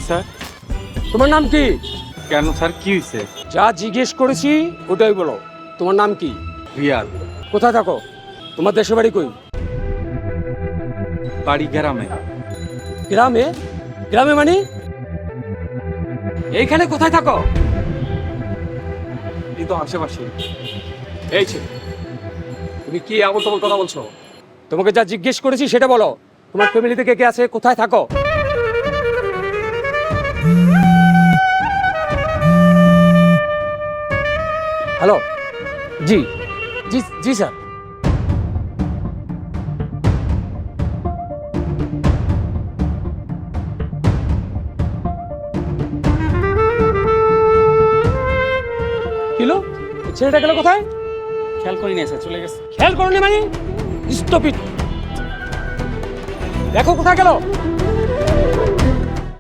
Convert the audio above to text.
Sir. তোমার নাম কি? কেন স্যার, কি হয়েছে? যা জিজ্ঞেস করেছি ওটাই বলো। তোমার নাম কি? রিয়াদ। কোথায় থাকো? তোমার দেশের বাড়ি কই? বাড়ি গ্রামে। গ্রামে? গ্রামে মানে এইখানে কোথায় থাকো? এই তো আশেপাশে। এই ছে, তুমি কি আবল তাবল কথা বলছো? তোমাকে যা জিজ্ঞেস করেছি সেটা বলো। তোমার ফ্যামিলিতে কে কে আছে, কোথায় থাকো? হ্যালো, জি জি জি স্যার। কিলো ছেলেটা গেল কোথায়? খেয়াল করি না স্যার, চলে গেছে। খেয়াল করনি মানে? Stop it. দেখো কোথায় গেল।